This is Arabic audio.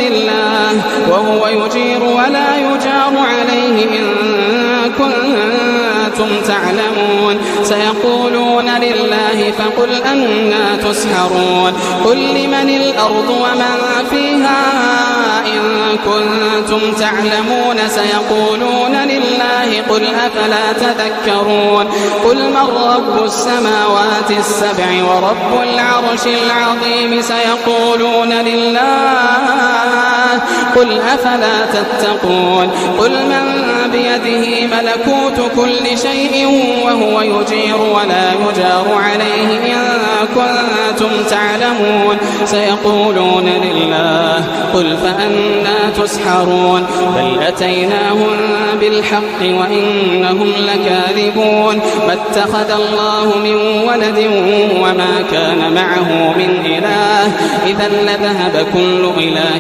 لله وهو يجير ولا يجار عليه إن كنتم تعلمون سيقولون لله فقل أنى تسحرون قل لمن الأرض ومن فيها إن كنتم تعلمون سيقولون لله قل أفلا تذكرون قل من رب السماوات السبع ورب العرش العظيم سيقولون لله قل أفلا تتقون قل من بيده ملكوت كل شيء وهو يجير ولا يجار عليه إن كنتم تعلمون سيقولون لله قل فأنى تسحرون بل أتيناهم بالحق وإنهم لكاذبون ما اتخذ الله من ولد وما كان معه من إله إذا لذهب كل إله